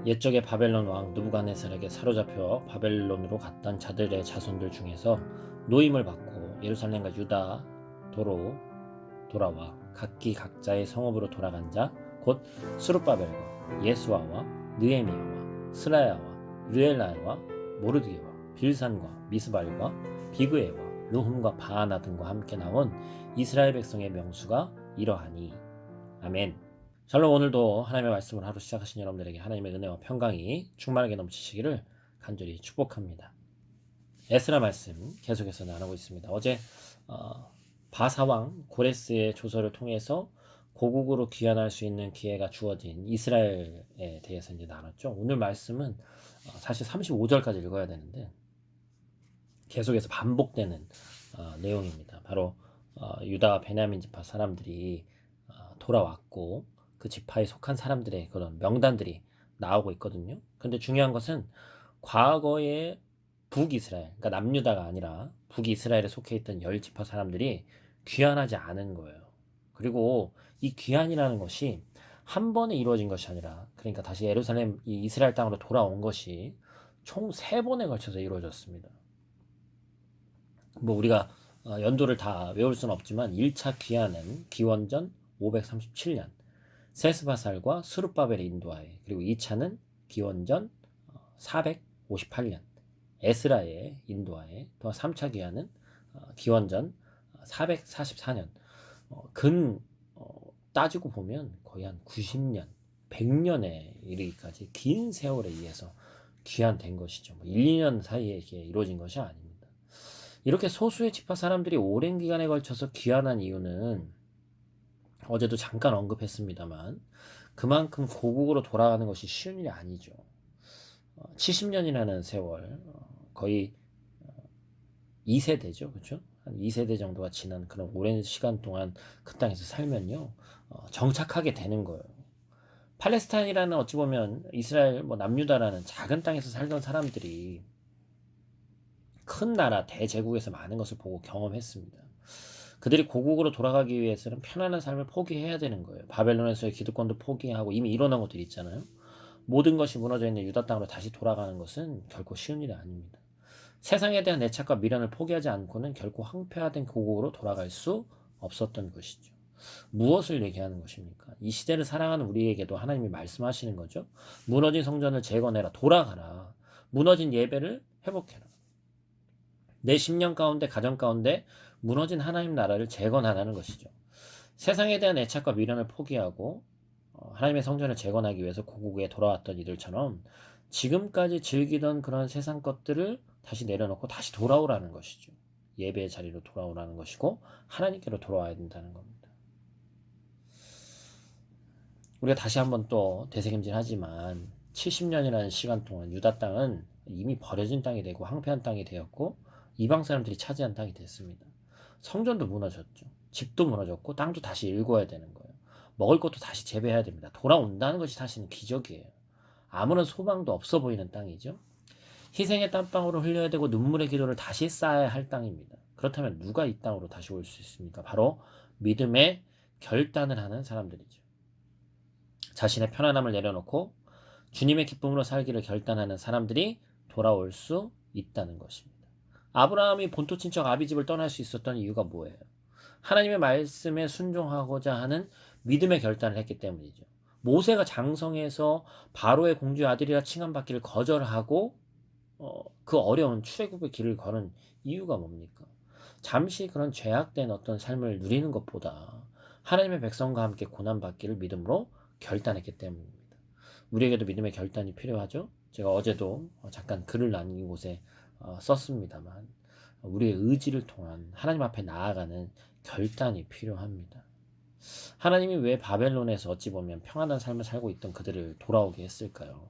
옛적의 바벨론 왕 느부갓네살에게 사로잡혀 바벨론으로 갔던 자들의 자손들 중에서 노임을 받고 예루살렘과 유다도로 돌아와 각기 각자의 성읍으로 돌아간 자 곧 스룹바벨과 예수아와 느헤미야와 스라야와 르엘라야와 모르드게와 빌산과 미스발과 비그에와 르훔과 바하나 등과 함께 나온 이스라엘 백성의 명수가 이러하니. 아멘. 샬롬. 오늘도 하나님의 말씀을 하루 시작하신 여러분들에게 하나님의 은혜와 평강이 충만하게 넘치시기를 간절히 축복합니다. 에스라 말씀 계속해서 나누고 있습니다. 어제 바사왕 고레스의 조서를 통해서 고국으로 귀환할 수 있는 기회가 주어진 이스라엘에 대해서 이제 나눴죠. 오늘 말씀은 사실 35절까지 읽어야 되는데 계속해서 반복되는 내용입니다. 바로 유다와 베냐민 지파 사람들이 돌아왔고 그 지파에 속한 사람들의 그런 명단들이 나오고 있거든요. 근데 중요한 것은 과거에 북이스라엘, 그러니까 남유다가 아니라 북이스라엘에 속해 있던 10지파 사람들이 귀환하지 않은 거예요. 그리고 이 귀환이라는 것이 한 번에 이루어진 것이 아니라, 그러니까 다시 예루살렘, 이 이스라엘 땅으로 돌아온 것이 총 3번에 걸쳐서 이루어졌습니다. 뭐 우리가 연도를 다 외울 수는 없지만 1차 귀환은 기원전 537년 세스바살과 스룹바벨의 인도하에, 그리고 2차는 기원전 458년 에스라의 인도하에, 또 3차 귀환은 기원전 444년. 따지고 보면 거의 한 90년, 100년에 이르기까지 긴 세월에 의해서 귀환된 것이죠. 1, 2년 사이에 이게 이루어진 것이 아닙니다. 이렇게 소수의 지파 사람들이 오랜 기간에 걸쳐서 귀환한 이유는 어제도 잠깐 언급했습니다만 그만큼 고국으로 돌아가는 것이 쉬운 일이 아니죠. 70년이라는 세월, 거의 2세대죠. 그렇죠? 한 2세대 정도가 지난 그런 오랜 시간 동안 그 땅에서 살면요, 정착하게 되는 거예요. 팔레스타인이라는, 어찌 보면 이스라엘 남유다라는 작은 땅에서 살던 사람들이 큰 나라 대제국에서 많은 것을 보고 경험했습니다. 그들이 고국으로 돌아가기 위해서는 편안한 삶을 포기해야 되는 거예요. 바벨론에서의 기득권도 포기하고 이미 일어난 것들이 있잖아요. 모든 것이 무너져 있는 유다 땅으로 다시 돌아가는 것은 결코 쉬운 일이 아닙니다. 세상에 대한 애착과 미련을 포기하지 않고는 결코 황폐화된 고국으로 돌아갈 수 없었던 것이죠. 무엇을 얘기하는 것입니까? 이 시대를 살아가는 우리에게도 하나님이 말씀하시는 거죠. 무너진 성전을 재건해라. 돌아가라. 무너진 예배를 회복해라. 내 심령 가운데, 가정 가운데 무너진 하나님 나라를 재건하라는 것이죠. 세상에 대한 애착과 미련을 포기하고 하나님의 성전을 재건하기 위해서 고국에 돌아왔던 이들처럼 지금까지 즐기던 그런 세상 것들을 다시 내려놓고 다시 돌아오라는 것이죠. 예배의 자리로 돌아오라는 것이고 하나님께로 돌아와야 된다는 겁니다. 우리가 다시 한번 또 되새김질하지만 70년이라는 시간 동안 유다 땅은 이미 버려진 땅이 되고 황폐한 땅이 되었고 이방 사람들이 차지한 땅이 됐습니다. 성전도 무너졌죠. 집도 무너졌고 땅도 다시 일궈야 되는 거예요. 먹을 것도 다시 재배해야 됩니다. 돌아온다는 것이 사실은 기적이에요. 아무런 소망도 없어 보이는 땅이죠. 희생의 땀방울을 흘려야 되고 눈물의 기도를 다시 쌓아야 할 땅입니다. 그렇다면 누가 이 땅으로 다시 올 수 있습니까? 바로 믿음의 결단을 하는 사람들이죠. 자신의 편안함을 내려놓고 주님의 기쁨으로 살기를 결단하는 사람들이 돌아올 수 있다는 것입니다. 아브라함이 본토 친척 아비집을 떠날 수 있었던 이유가 뭐예요? 하나님의 말씀에 순종하고자 하는 믿음의 결단을 했기 때문이죠. 모세가 장성해서 바로의 공주의 아들이라 칭함받기를 거절하고 그 어려운 출애굽의 길을 걸은 이유가 뭡니까? 잠시 그런 죄악된 어떤 삶을 누리는 것보다 하나님의 백성과 함께 고난받기를 믿음으로 결단했기 때문입니다. 우리에게도 믿음의 결단이 필요하죠. 제가 어제도 잠깐 글을 남긴 곳에 썼습니다만 우리의 의지를 통한 하나님 앞에 나아가는 결단이 필요합니다. 하나님이 왜 바벨론에서 어찌 보면 평안한 삶을 살고 있던 그들을 돌아오게 했을까요?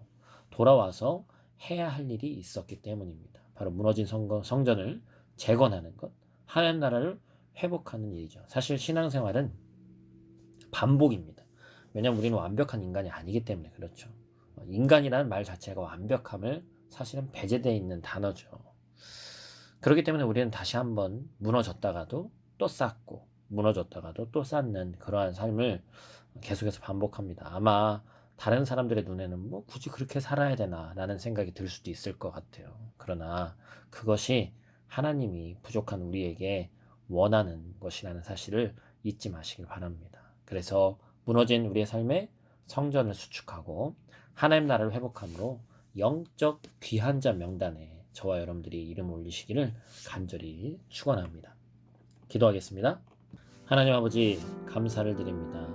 돌아와서 해야 할 일이 있었기 때문입니다. 바로 무너진 성전을 재건하는 것, 하나님 나라를 회복하는 일이죠. 사실 신앙생활은 반복입니다. 왜냐하면 우리는 완벽한 인간이 아니기 때문에 그렇죠. 인간이라는 말 자체가 완벽함을 사실은 배제되어 있는 단어죠. 그렇기 때문에 우리는 다시 한번 무너졌다가도 또 쌓고 무너졌다가도 또 쌓는 그러한 삶을 계속해서 반복합니다. 아마 다른 사람들의 눈에는 뭐 굳이 그렇게 살아야 되나 라는 생각이 들 수도 있을 것 같아요. 그러나 그것이 하나님이 부족한 우리에게 원하는 것이라는 사실을 잊지 마시길 바랍니다. 그래서 무너진 우리의 삶에 성전을 수축하고 하나님 나라를 회복함으로 영적 귀한 자 명단에 저와 여러분들이 이름 올리시기를 간절히 축원합니다. 기도하겠습니다. 하나님 아버지, 감사를 드립니다.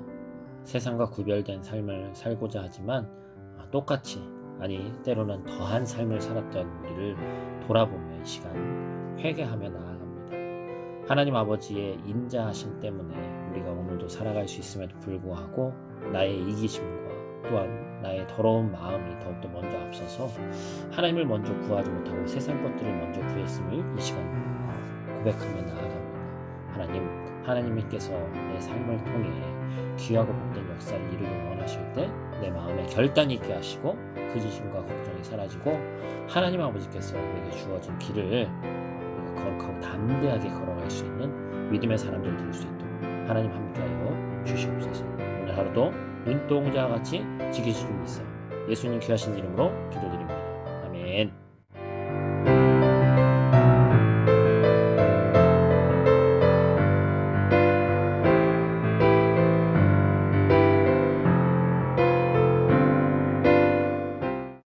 세상과 구별된 삶을 살고자 하지만 똑같이, 아니 때로는 더한 삶을 살았던 우리를 돌아보며 이 시간 회개하며 나아갑니다. 하나님 아버지의 인자하심 때문에 우리가 오늘도 살아갈 수 있음에도 불구하고 나의 이기심과 또한 나의 더러운 마음이 더욱더 먼저 앞서서 하나님을 먼저 구하지 못하고 세상 것들을 먼저 구했음을 이 시간 고백하며 나아갑니다. 하나님께서 내 삶을 통해 귀하고 복된 역사를 이루길 원하실 때 내 마음에 결단이 있게 하시고 그 지심과 걱정이 사라지고 하나님 아버지께서 우리에게 주어진 길을 우리가 거룩하고 담대하게 걸어갈 수 있는 믿음의 사람들 될 수 있도록 하나님 함께하여 주시옵소서. 오늘 하루도 눈동자와 같이 지키실 줄 믿사오며 예수님 귀하신 이름으로 기도드립니다. 아멘.